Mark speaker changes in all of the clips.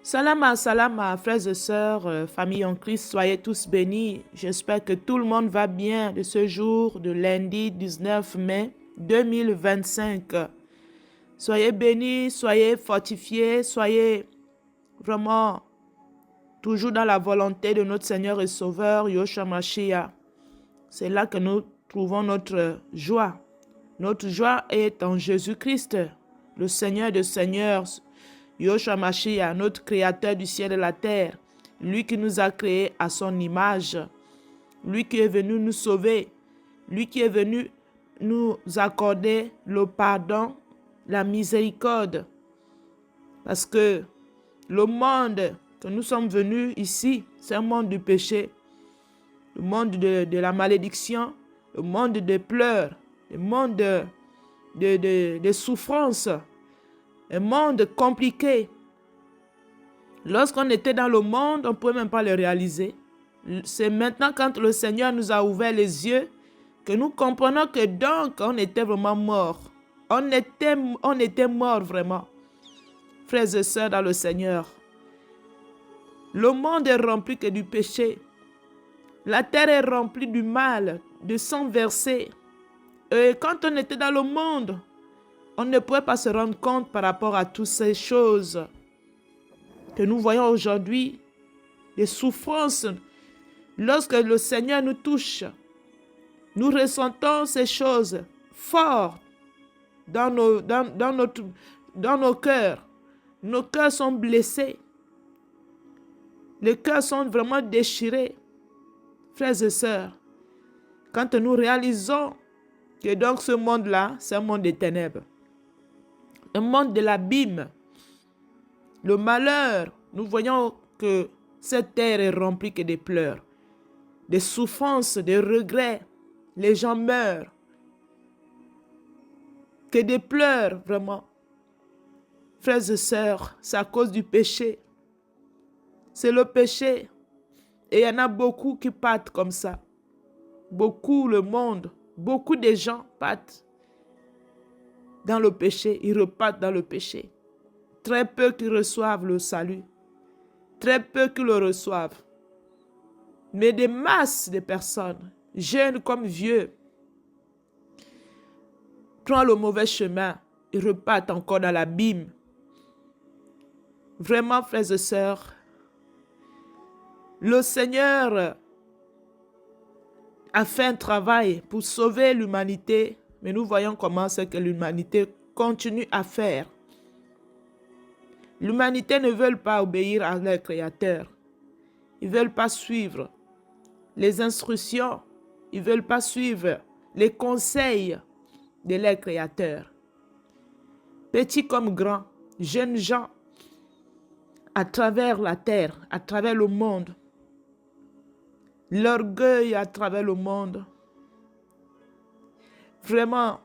Speaker 1: Salama, frères et sœurs, famille en Christ, soyez tous bénis. J'espère que tout le monde va bien de ce jour de lundi 19 mai 2025. Soyez bénis, soyez fortifiés, soyez vraiment toujours dans la volonté de notre Seigneur et Sauveur, Yahshua Mashiach. C'est là que nous trouvons notre joie. Notre joie est en Jésus-Christ, le Seigneur des Seigneurs, Yahshua Mashiach, notre Créateur du ciel et de la terre, lui qui nous a créés à son image, lui qui est venu nous sauver, lui qui est venu nous accorder le pardon, la miséricorde. Parce que le monde que nous sommes venus ici, c'est un monde du péché, le monde de la malédiction, le monde des pleurs, le monde de souffrances, un monde compliqué. Lorsqu'on était dans le monde, on ne pouvait même pas le réaliser. C'est maintenant quand le Seigneur nous a ouvert les yeux que nous comprenons que donc on était vraiment morts. On était morts vraiment. Frères et sœurs dans le Seigneur, le monde est rempli que du péché. La terre est remplie du mal, de sang versé. Et quand on était dans le monde, on ne pouvait pas se rendre compte par rapport à toutes ces choses que nous voyons aujourd'hui, des souffrances. Lorsque le Seigneur nous touche, nous ressentons ces choses fortes dans nos cœurs. Nos cœurs sont blessés. Les cœurs sont vraiment déchirés. Frères et sœurs, quand nous réalisons que donc ce monde-là, c'est un monde des ténèbres, un monde de l'abîme, le malheur, nous voyons que cette terre est remplie que des pleurs, des souffrances, des regrets, les gens meurent, que des pleurs vraiment. Frères et sœurs, c'est à cause du péché. C'est le péché. Et il y en a beaucoup qui partent comme ça. Beaucoup, le monde, beaucoup de gens partent dans le péché, ils repartent dans le péché. Très peu qui reçoivent le salut. Très peu qui le reçoivent. Mais des masses de personnes, jeunes comme vieux, prennent le mauvais chemin. Ils repartent encore dans l'abîme. Vraiment, frères et sœurs, le Seigneur a fait un travail pour sauver l'humanité, mais nous voyons comment c'est que l'humanité continue à faire. L'humanité ne veut pas obéir à leur Créateur. Ils ne veulent pas suivre les instructions. Ils ne veulent pas suivre les conseils de leur Créateur. Petits comme grands, jeunes gens, à travers la terre, à travers le monde, l'orgueil à travers le monde. Vraiment,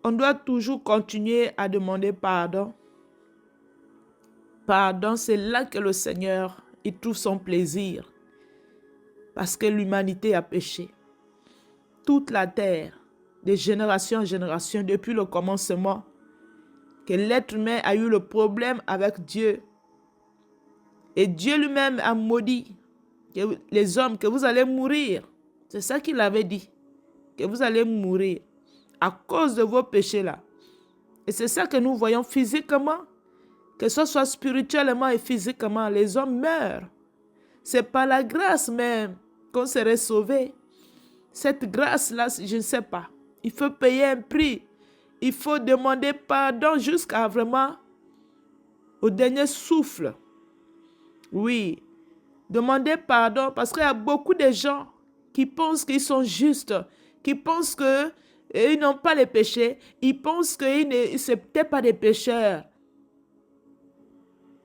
Speaker 1: on doit toujours continuer à demander pardon. Pardon, c'est là que le Seigneur il trouve son plaisir. Parce que l'humanité a péché. Toute la terre, de génération en génération, depuis le commencement, que l'être humain a eu le problème avec Dieu. Et Dieu lui-même a maudit que les hommes, que vous allez mourir. C'est ça qu'il avait dit. Que vous allez mourir à cause de vos péchés-là. Et c'est ça que nous voyons physiquement. Que ce soit spirituellement et physiquement, les hommes meurent. C'est par la grâce même qu'on serait sauvé. Cette grâce-là, je ne sais pas. Il faut payer un prix. Il faut demander pardon jusqu'à vraiment au dernier souffle. Oui, demander pardon parce qu'il y a beaucoup de gens qui pensent qu'ils sont justes, qui pensent qu'ils n'ont pas les péchés, ils pensent qu'ils ne sont peut-être pas des pécheurs.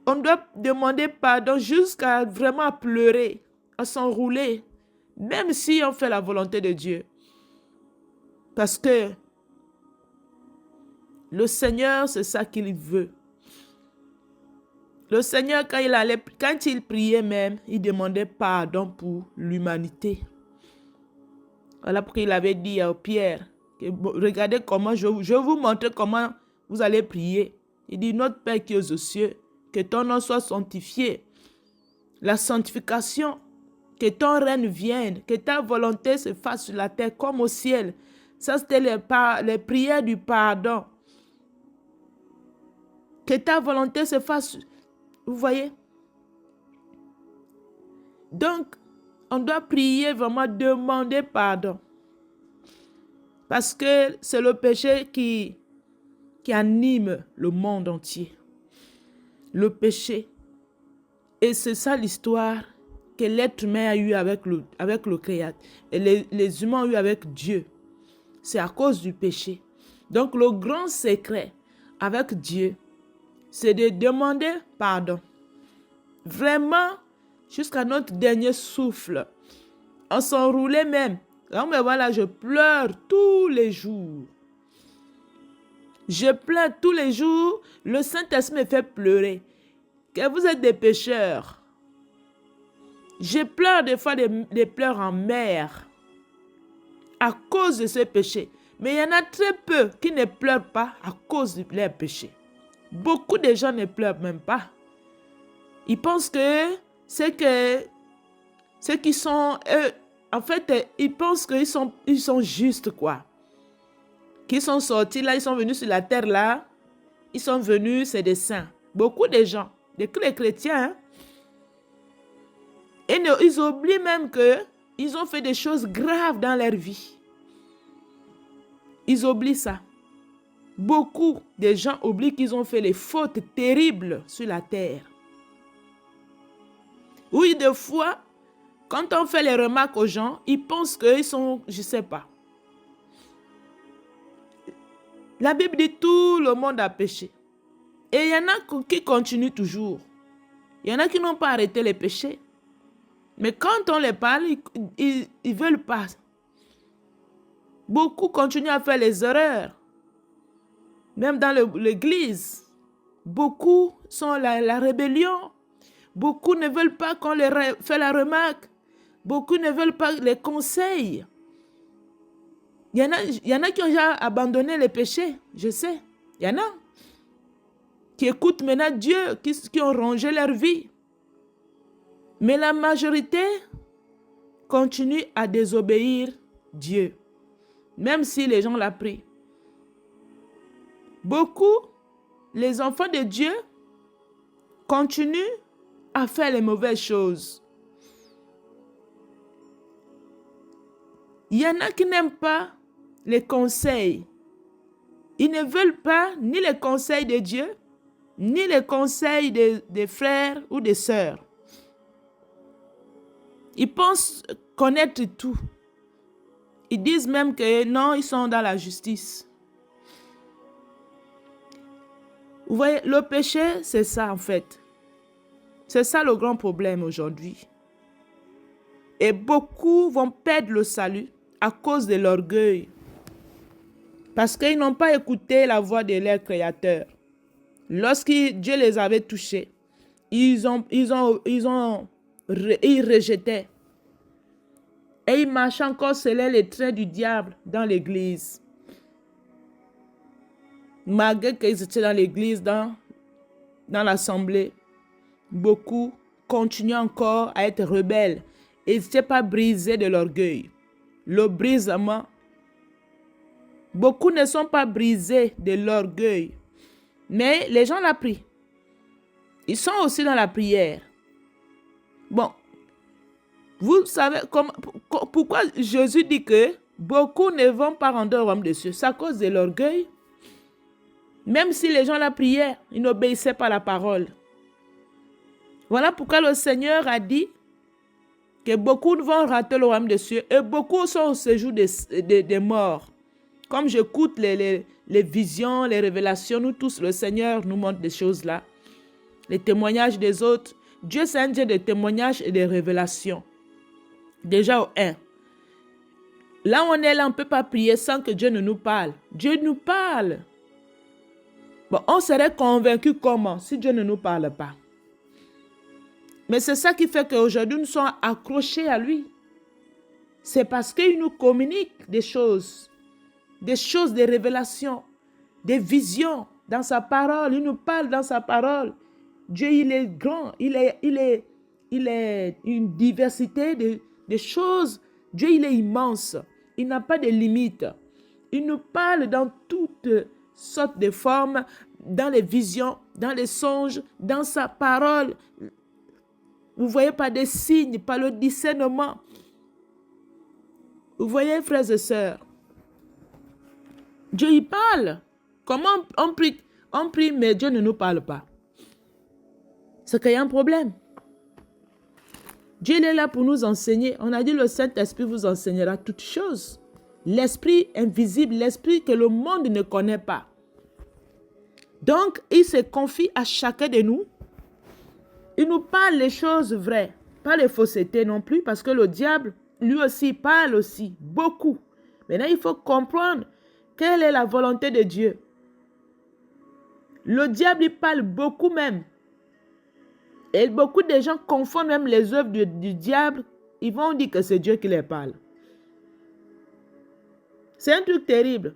Speaker 1: On doit demander pardon jusqu'à vraiment pleurer, à s'enrouler, même si on fait la volonté de Dieu. Parce que le Seigneur, c'est ça qu'il veut. Le Seigneur, quand il priait même, il demandait pardon pour l'humanité. Voilà pourquoi il avait dit à Pierre, regardez comment, je vais vous montrer comment vous allez prier. Il dit, notre Père qui est aux cieux, que ton nom soit sanctifié. La sanctification, que ton règne vienne, que ta volonté se fasse sur la terre comme au ciel. Ça, c'était les prières du pardon. Que ta volonté se fasse, vous voyez? Donc, on doit prier, vraiment demander pardon. Parce que c'est le péché qui anime le monde entier. Le péché. Et c'est ça l'histoire que l'être humain a eu avec le Créateur. Et les humains ont eu avec Dieu. C'est à cause du péché. Donc le grand secret avec Dieu, c'est de demander pardon. Vraiment, jusqu'à notre dernier souffle. On s'enroulait même. Donc, mais voilà, je pleure tous les jours. Je pleure tous les jours. Le Saint-Esprit me fait pleurer. Que vous êtes des pécheurs. Je pleure des fois des pleurs en mer à cause de ce péché. Mais il y en a très peu qui ne pleurent pas à cause de leur péché. Beaucoup de gens ne pleurent même pas. Ils pensent que ceux qui sont... en fait, ils pensent qu'ils sont justes, quoi. Qu'ils sont sortis là, ils sont venus sur la terre là. Ils sont venus, c'est des saints. Beaucoup de gens, les chrétiens, hein. Et ils oublient même qu'ils ont fait des choses graves dans leur vie. Ils oublient ça. Beaucoup de gens oublient qu'ils ont fait les fautes terribles sur la terre. Oui, des fois, quand on fait les remarques aux gens, ils pensent qu'ils sont, je ne sais pas. La Bible dit tout le monde a péché. Et il y en a qui continuent toujours. Il y en a qui n'ont pas arrêté les péchés. Mais quand on les parle, ils ne veulent pas. Beaucoup continuent à faire les erreurs. Même dans l'église. Beaucoup sont la rébellion. Beaucoup ne veulent pas qu'on leur fait la remarque. Beaucoup ne veulent pas les conseils. Il y en a qui ont déjà abandonné les péchés, je sais. Il y en a qui écoutent maintenant Dieu, qui ont rangé leur vie. Mais la majorité continue à désobéir Dieu, même si les gens la prient. Beaucoup, les enfants de Dieu, continuent à faire les mauvaises choses. Il y en a qui n'aiment pas les conseils. Ils ne veulent pas ni les conseils de Dieu, ni les conseils des frères ou des sœurs. Ils pensent connaître tout. Ils disent même que non, ils sont dans la justice. Vous voyez, le péché, c'est ça en fait. C'est ça le grand problème aujourd'hui. Et beaucoup vont perdre le salut à cause de l'orgueil. Parce qu'ils n'ont pas écouté la voix de leur Créateur. Lorsque Dieu les avait touchés, ils rejetaient. Et ils marchaient encore selon les traits du diable dans l'église. Malgré qu'ils étaient dans l'église, dans l'assemblée, beaucoup continuaient encore à être rebelles. Ils n'étaient pas brisés de l'orgueil. Le brisement. Beaucoup ne sont pas brisés de l'orgueil. Mais les gens la prient. Ils sont aussi dans la prière. Bon. Vous savez pourquoi Jésus dit que beaucoup ne vont pas rentrer au royaume des cieux. C'est à cause de l'orgueil. Même si les gens la priaient, ils n'obéissaient pas à la parole. Voilà pourquoi le Seigneur a dit que beaucoup vont rater le royaume des cieux et beaucoup sont au séjour des morts. Comme j'écoute les visions, les révélations, nous tous, le Seigneur nous montre des choses là. Les témoignages des autres. Dieu, c'est un Dieu de témoignages et de révélations. Déjà au 1. Là où on est là, on ne peut pas prier sans que Dieu ne nous parle. Dieu nous parle. Bon, on serait convaincu comment si Dieu ne nous parle pas. Mais c'est ça qui fait qu'aujourd'hui, nous sommes accrochés à lui. C'est parce qu'il nous communique des choses, des révélations, des visions dans sa parole. Il nous parle dans sa parole. Dieu, il est grand. Il est une diversité de choses. Dieu, il est immense. Il n'a pas de limites. Il nous parle dans toutes sortes de formes, dans les visions, dans les songes, dans sa parole. Vous voyez, par des signes, par le discernement. Vous voyez, frères et sœurs, Dieu, il parle. Comment on prie, mais Dieu ne nous parle pas. C'est qu'il y a un problème. Dieu il est là pour nous enseigner. On a dit le Saint-Esprit vous enseignera toutes choses. L'esprit invisible, l'esprit que le monde ne connaît pas. Donc, il se confie à chacun de nous. Il nous parle les choses vraies, pas les faussetés non plus, parce que le diable, lui aussi, parle aussi, beaucoup. Maintenant, il faut comprendre quelle est la volonté de Dieu. Le diable, il parle beaucoup même. Et beaucoup de gens confondent même les œuvres du diable. Ils vont dire que c'est Dieu qui les parle. C'est un truc terrible.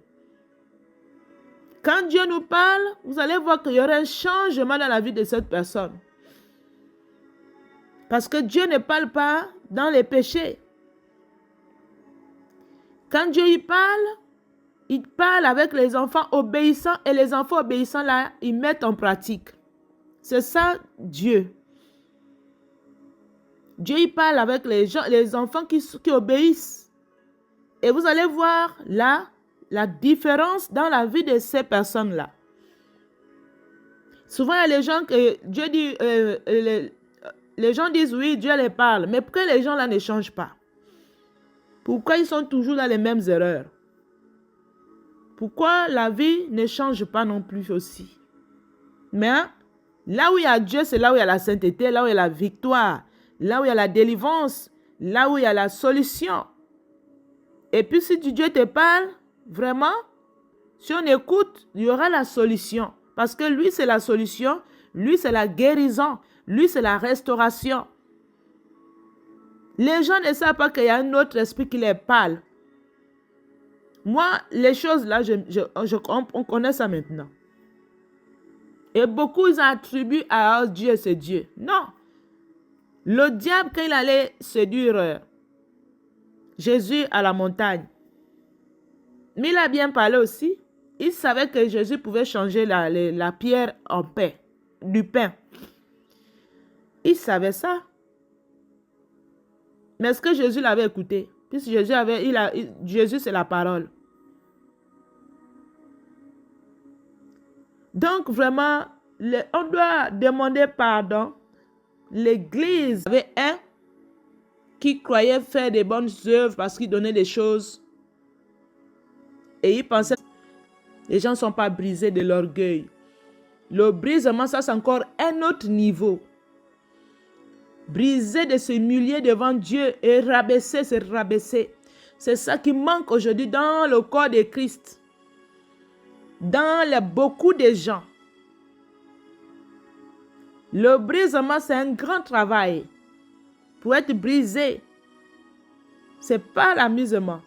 Speaker 1: Quand Dieu nous parle, vous allez voir qu'il y aura un changement dans la vie de cette personne. Parce que Dieu ne parle pas dans les péchés. Quand Dieu il parle avec les enfants obéissants et les enfants obéissants là, ils mettent en pratique. C'est ça Dieu. Dieu il parle avec les enfants qui obéissent. Et vous allez voir là la différence dans la vie de ces personnes-là. Souvent, il y a les gens que Dieu dit, les gens disent oui, Dieu les parle. Mais pourquoi les gens là ne changent pas? Pourquoi ils sont toujours dans les mêmes erreurs? Pourquoi la vie ne change pas non plus aussi? Mais là où il y a Dieu, c'est là où il y a la sainteté, là où il y a la victoire, là où il y a la délivrance, là où il y a la solution. Et puis si Dieu te parle, vraiment, si on écoute, il y aura la solution. Parce que lui, c'est la solution, lui, c'est la guérison, lui, c'est la restauration. Les gens ne savent pas qu'il y a un autre esprit qui les parle. Moi, les choses là, on connaît ça maintenant. Et beaucoup, ils attribuent à Dieu, c'est Dieu. Non. Le diable, quand il allait séduire Jésus à la montagne, mais il a bien parlé aussi. Il savait que Jésus pouvait changer la pierre en pain, du pain. Il savait ça. Mais est-ce que Jésus l'avait écouté? Puisque Jésus, c'est la parole. Donc, vraiment, on doit demander pardon. L'Église avait un qui croyait faire des bonnes œuvres parce qu'il donnait des choses. Et il pensait que les gens ne sont pas brisés de l'orgueil. Le brisement, ça c'est encore un autre niveau. Briser de s'humilier devant Dieu et rabaisser, c'est rabaisser. C'est ça qui manque aujourd'hui dans le corps de Christ. Dans beaucoup de gens. Le brisement, c'est un grand travail. Pour être brisé, ce n'est pas l'amusement.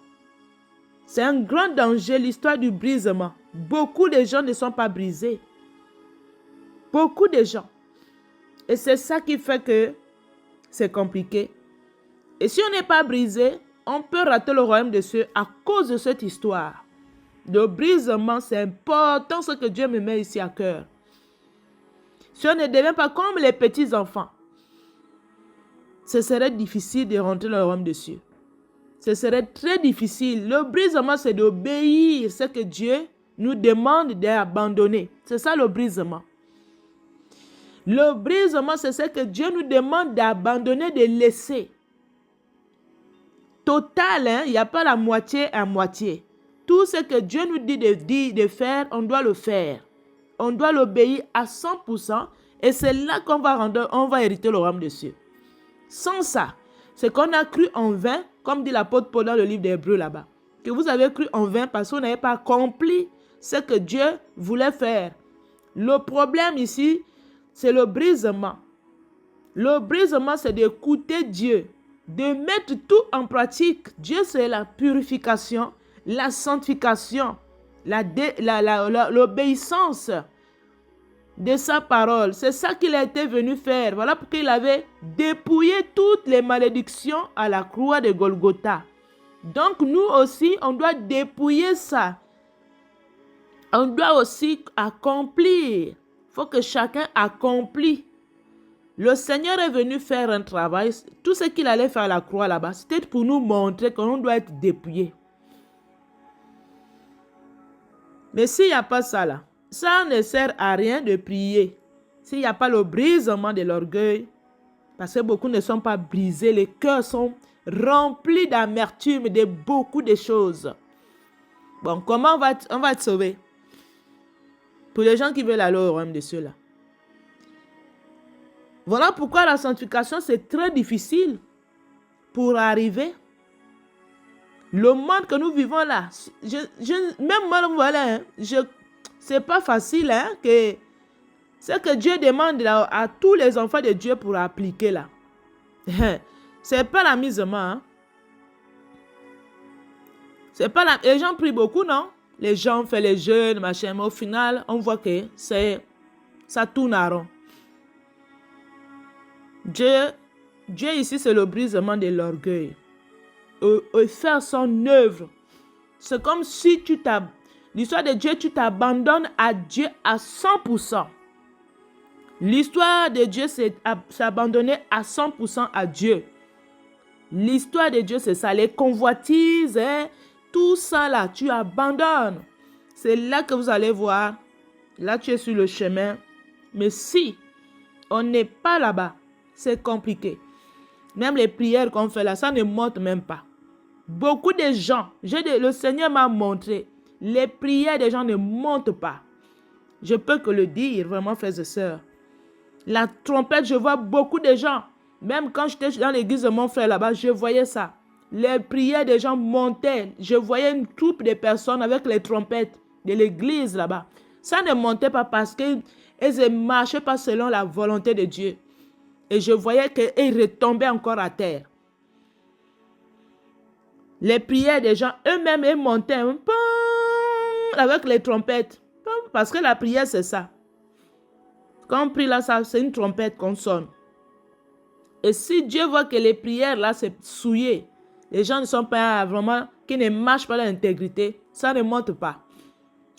Speaker 1: C'est un grand danger, l'histoire du brisement. Beaucoup de gens ne sont pas brisés. Beaucoup de gens. Et c'est ça qui fait que c'est compliqué. Et si on n'est pas brisé, on peut rater le royaume des cieux à cause de cette histoire. Le brisement, c'est important, ce que Dieu me met ici à cœur. Si on ne devient pas comme les petits enfants, ce serait difficile de rentrer dans le royaume des cieux. Ce serait très difficile. Le brisement, c'est d'obéir ce que Dieu nous demande d'abandonner. C'est ça le brisement. Le brisement, c'est ce que Dieu nous demande d'abandonner, de laisser. Total, hein? Il n'y a pas la moitié à moitié. Tout ce que Dieu nous dit de faire, on doit le faire. On doit l'obéir à 100%. Et c'est là qu'on va hériter le royaume des cieux. Sans ça, c'est qu'on a cru en vain, comme dit l'apôtre Paul dans le livre des Hébreux là-bas. Que vous avez cru en vain parce que vous n'avez pas accompli ce que Dieu voulait faire. Le problème ici, c'est le brisement. Le brisement, c'est d'écouter Dieu, de mettre tout en pratique. Dieu, c'est la purification, la sanctification, l'obéissance. de sa parole. C'est ça qu'il était venu faire. Voilà pourquoi il avait dépouillé toutes les malédictions à la croix de Golgotha. Donc nous aussi, on doit dépouiller ça. On doit aussi accomplir. Il faut que chacun accomplisse. Le Seigneur est venu faire un travail. Tout ce qu'il allait faire à la croix là-bas, c'était pour nous montrer qu'on doit être dépouillé. Mais s'il n'y a pas ça là, ça ne sert à rien de prier. S'il n'y a pas le brisement de l'orgueil, parce que beaucoup ne sont pas brisés, les cœurs sont remplis d'amertume, de beaucoup de choses. Bon, comment on va être sauvé? Pour les gens qui veulent aller au royaume de ceux-là. Voilà pourquoi la sanctification, c'est très difficile pour arriver. Le monde que nous vivons là, même moi, voilà, c'est pas facile, hein, c'est que Dieu demande là, à tous les enfants de Dieu pour appliquer là. C'est pas la mise en main. Hein. C'est pas la... Les gens prient beaucoup, non? Les gens font les jeûnes, machin, mais au final, on voit que ça tourne à rond. Dieu ici, c'est le brisement de l'orgueil. Et faire son œuvre. C'est comme si l'histoire de Dieu, tu t'abandonnes à Dieu à 100%. L'histoire de Dieu, c'est s'abandonner à 100% à Dieu. L'histoire de Dieu, c'est ça. Les convoitises, hein, tout ça là, tu abandonnes. C'est là que vous allez voir. Là, tu es sur le chemin. Mais si on n'est pas là-bas, c'est compliqué. Même les prières qu'on fait là, ça ne monte même pas. Beaucoup de gens, le Seigneur m'a montré, les prières des gens ne montent pas. Je peux que le dire, vraiment, frères et sœurs. La trompette, je vois beaucoup de gens. Même quand j'étais dans l'église de mon frère là-bas, je voyais ça. Les prières des gens montaient. Je voyais une troupe de personnes avec les trompettes de l'église là-bas. Ça ne montait pas parce qu'elles ne marchaient pas selon la volonté de Dieu. Et je voyais qu'ils retombaient encore à terre. Les prières des gens, eux-mêmes, ils montaient avec les trompettes. Parce que la prière, c'est ça. Quand on prie là, c'est une trompette qu'on sonne. Et si Dieu voit que les prières là, c'est souillé, les gens ne sont pas vraiment, qui ne marchent pas dans l'intégrité, ça ne monte pas.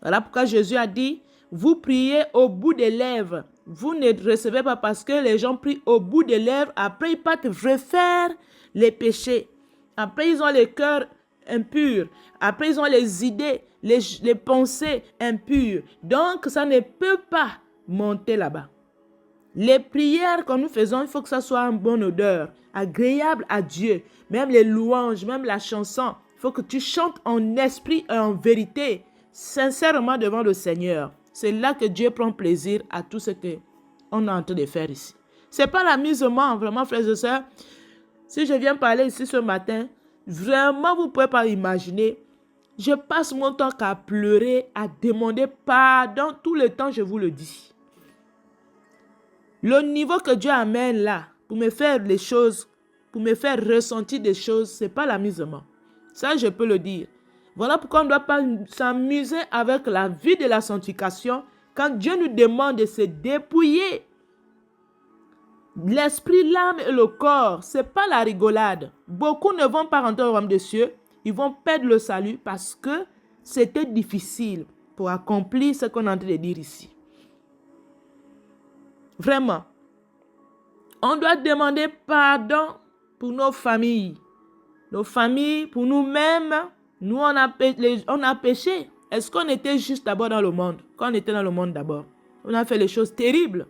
Speaker 1: Voilà pourquoi Jésus a dit, vous priez au bout des lèvres. Vous ne recevez pas parce que les gens prient au bout des lèvres. Après, ils partent refaire les péchés. Après, ils ont les cœurs impurs. Après, ils ont les idées, les pensées impures. Donc, ça ne peut pas monter là-bas. Les prières que nous faisons, il faut que ça soit en bonne odeur, agréable à Dieu. Même les louanges, même la chanson, il faut que tu chantes en esprit et en vérité, sincèrement devant le Seigneur. C'est là que Dieu prend plaisir à tout ce qu'on est en train de faire ici. Ce n'est pas la mise au monde, vraiment, frères et sœurs. Si je viens parler ici ce matin, vraiment, vous ne pouvez pas imaginer. Je passe mon temps qu'à pleurer, à demander pardon tout le temps, je vous le dis. Le niveau que Dieu amène là, pour me faire les choses, pour me faire ressentir des choses, ce n'est pas l'amusement. Ça, je peux le dire. Voilà pourquoi on ne doit pas s'amuser avec la vie de la sanctification quand Dieu nous demande de se dépouiller. L'esprit, l'âme et le corps, ce n'est pas la rigolade. Beaucoup ne vont pas rentrer au royaume des cieux. Ils vont perdre le salut parce que c'était difficile pour accomplir ce qu'on est en train de dire ici. Vraiment. On doit demander pardon pour nos familles. Nos familles, pour nous-mêmes. Nous, on a péché. Est-ce qu'on était juste d'abord dans le monde? Quand on était dans le monde d'abord, on a fait les choses terribles.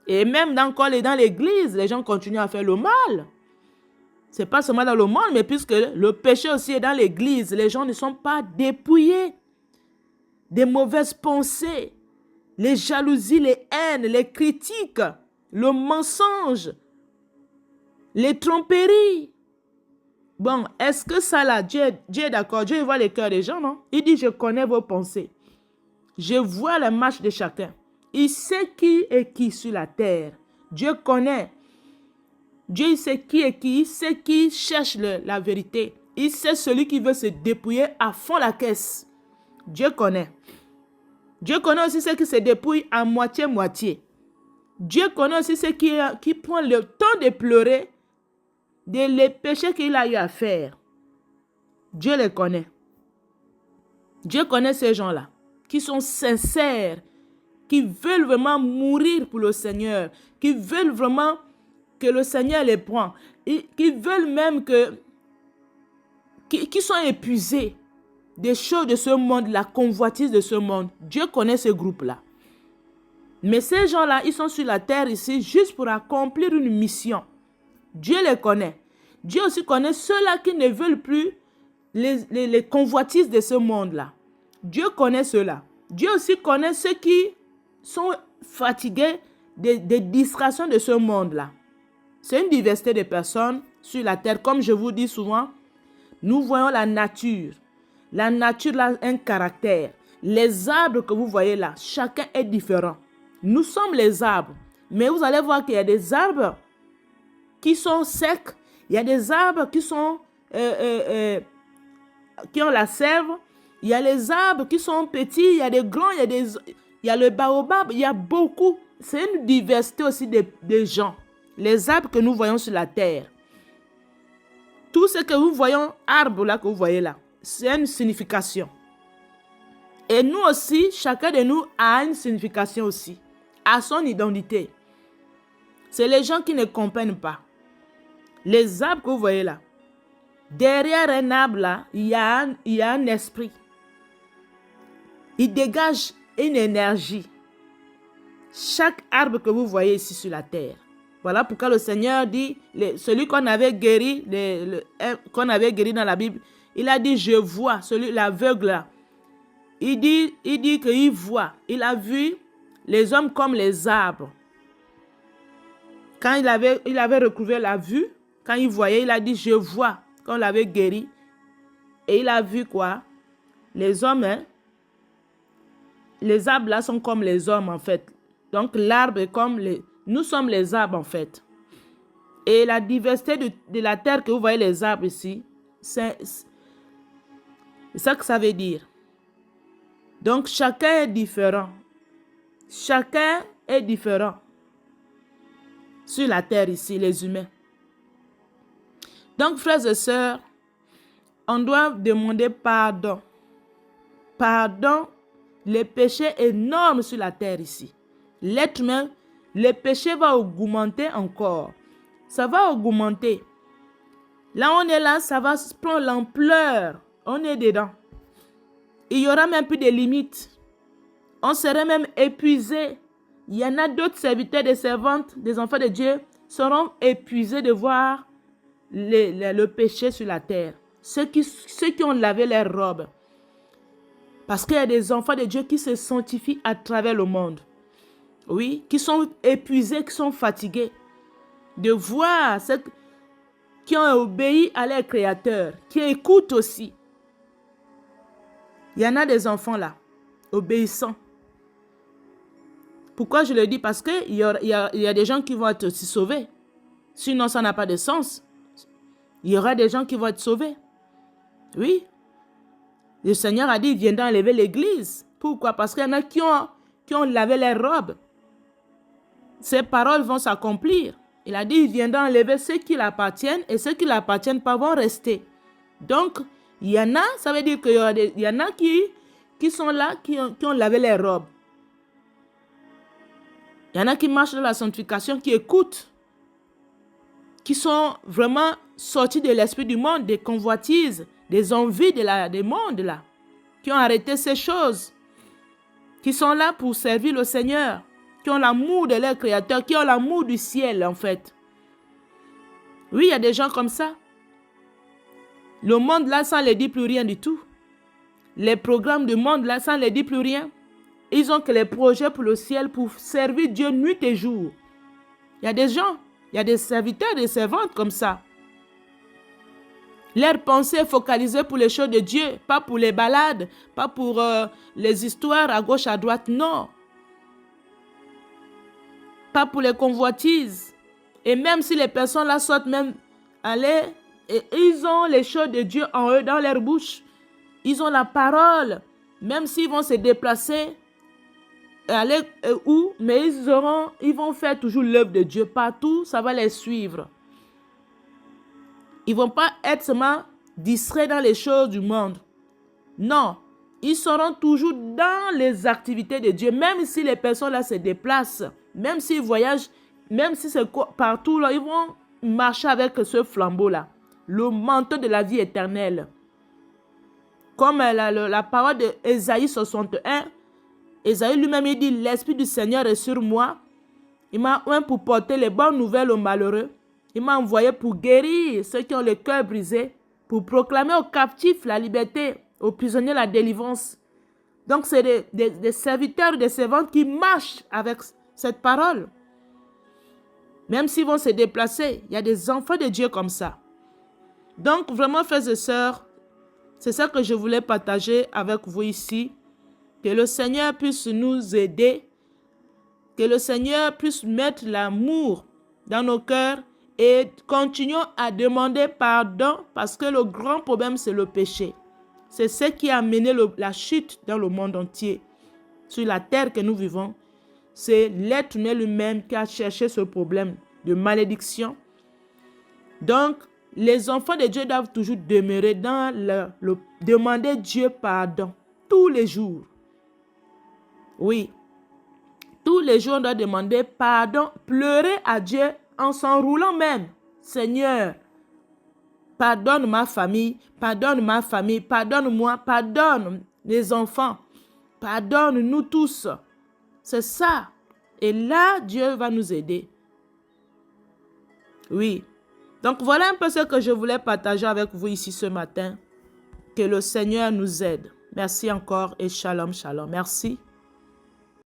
Speaker 1: Et même dans l'église, les gens continuent à faire le mal. Ce n'est pas seulement dans le monde, mais puisque le péché aussi est dans l'église, les gens ne sont pas dépouillés des mauvaises pensées, les jalousies, les haines, les critiques, le mensonge, les tromperies. Bon, est-ce que ça là, Dieu est d'accord? Dieu voit les cœurs des gens, non? Il dit, je connais vos pensées. Je vois la marche de chacun. Il sait qui est qui sur la terre. Dieu connaît. Dieu il sait qui est qui. Il sait qui cherche la vérité. Il sait celui qui veut se dépouiller à fond la caisse. Dieu connaît. Dieu connaît aussi ceux qui se dépouillent à moitié-moitié. Dieu connaît aussi ceux qui prennent le temps de pleurer les péchés qu'il a eu à faire. Dieu les connaît. Dieu connaît ces gens-là qui sont sincères, qui veulent vraiment mourir pour le Seigneur, qui veulent vraiment que le Seigneur les prenne, qui veulent même qui sont épuisés des choses de ce monde, la convoitise de ce monde. Dieu connaît ce groupe-là. Mais ces gens-là, ils sont sur la terre ici juste pour accomplir une mission. Dieu les connaît. Dieu aussi connaît ceux-là qui ne veulent plus les convoitises de ce monde-là. Dieu connaît ceux-là. Dieu aussi connaît ceux qui sont fatigués des distractions de ce monde-là. C'est une diversité de personnes sur la terre. Comme je vous dis souvent, nous voyons la nature. La nature a un caractère. Les arbres que vous voyez là, chacun est différent. Nous sommes les arbres. Mais vous allez voir qu'il y a des arbres qui sont secs. Il y a des arbres qui sont qui ont la sève. Il y a les arbres qui sont petits. Il y a des grands. Il y a le baobab. Il y a beaucoup. C'est une diversité aussi de gens. Les arbres que nous voyons sur la terre. Tout ce que vous voyez, arbres là que vous voyez là, c'est une signification. Et nous aussi, chacun de nous a une signification aussi, a son identité. C'est les gens qui ne comprennent pas. Les arbres que vous voyez là, derrière un arbre là, il y a un esprit. Il dégage une énergie. Chaque arbre que vous voyez ici sur la terre. Voilà pourquoi le Seigneur dit, celui qu'on avait guéri, qu'on avait guéri dans la Bible, il a dit, je vois, l'aveugle là. Il dit qu'il voit. Il a vu les hommes comme les arbres. Quand il avait recouvert la vue, quand il voyait, il a dit, je vois, qu'on l'avait guéri. Et il a vu quoi? Les hommes, les arbres là sont comme les hommes en fait. Donc l'arbre est comme nous sommes les arbres en fait. Et la diversité de la terre que vous voyez les arbres ici, c'est ça que ça veut dire. Donc chacun est différent. Chacun est différent. Sur la terre ici, les humains. Donc frères et sœurs, on doit demander pardon. Pardon les péchés énormes sur la terre ici. L'être humain, le péché va augmenter encore. Ça va augmenter. Là, on est là, ça va prendre l'ampleur. On est dedans. Il n'y aura même plus de limites. On serait même épuisé. Il y en a d'autres serviteurs et servantes, des enfants de Dieu, seront épuisés de voir le péché sur la terre. Ceux qui ont lavé leurs robes. Parce qu'il y a des enfants de Dieu qui se sanctifient à travers le monde. Oui, qui sont épuisés, qui sont fatigués. De voir ceux qui ont obéi à leur Créateur, qui écoutent aussi. Il y en a des enfants là, obéissants. Pourquoi je le dis? Parce qu'il y a des gens qui vont être aussi sauvés. Sinon, ça n'a pas de sens. Il y aura des gens qui vont être sauvés. Oui. Le Seigneur a dit, il viendra enlever l'église. Pourquoi? Parce qu'il y en a qui ont lavé leurs robes. Ces paroles vont s'accomplir. Il a dit, il viendra enlever ceux qui l'appartiennent et ceux qui ne l'appartiennent pas vont rester. Donc, il y en a, ça veut dire qu'il y en a qui sont là, qui ont lavé leurs robes. Il y en a qui marchent dans la sanctification, qui écoutent, qui sont vraiment sortis de l'esprit du monde, des convoitises, des envies des mondes là, qui ont arrêté ces choses, qui sont là pour servir le Seigneur, qui ont l'amour de leur Créateur, qui ont l'amour du ciel en fait. Oui, il y a des gens comme ça. Le monde là, ça ne les dit plus rien du tout. Les programmes du monde là, ça ne les dit plus rien. Ils ont que les projets pour le ciel, pour servir Dieu nuit et jour. Il y a des gens, il y a des serviteurs, des servantes comme ça. Leur pensée est focalisée pour les choses de Dieu, pas pour les balades, pas pour les histoires à gauche, à droite, non. Pas pour les convoitises. Et même si les personnes là sortent même aller, et ils ont les choses de Dieu en eux, dans leur bouche. Ils ont la parole. Même s'ils vont se déplacer, aller où, mais ils vont faire toujours l'œuvre de Dieu partout, ça va les suivre. Ils ne vont pas être seulement distraits dans les choses du monde. Non, ils seront toujours dans les activités de Dieu, même si les personnes là se déplacent, même s'ils voyagent, même si c'est partout là, ils vont marcher avec ce flambeau là, le manteau de la vie éternelle. Comme la parole d'Ésaïe 61, Ésaïe lui-même il dit, l'Esprit du Seigneur est sur moi. Il m'a envoyé pour porter les bonnes nouvelles aux malheureux. Il m'a envoyé pour guérir ceux qui ont le cœur brisé, pour proclamer aux captifs la liberté, aux prisonniers la délivrance. Donc c'est des serviteurs, des servantes qui marchent avec cette parole. Même s'ils vont se déplacer, il y a des enfants de Dieu comme ça. Donc vraiment, frères et sœurs, c'est ça que je voulais partager avec vous ici. Que le Seigneur puisse nous aider. Que le Seigneur puisse mettre l'amour dans nos cœurs et continuons à demander pardon parce que le grand problème, c'est le péché. C'est ce qui a amené la chute dans le monde entier. Sur la terre que nous vivons, c'est l'être humain lui-même qui a cherché ce problème de malédiction. Donc, les enfants de Dieu doivent toujours demeurer dans demander Dieu pardon tous les jours. Oui. Tous les jours, on doit demander pardon, pleurer à Dieu en s'enroulant même. Seigneur, pardonne ma famille, pardonne-moi, pardonne les enfants, pardonne-nous tous. C'est ça. Et là, Dieu va nous aider. Oui. Donc, voilà un peu ce que je voulais partager avec vous ici ce matin. Que le Seigneur nous aide. Merci encore et shalom, shalom. Merci.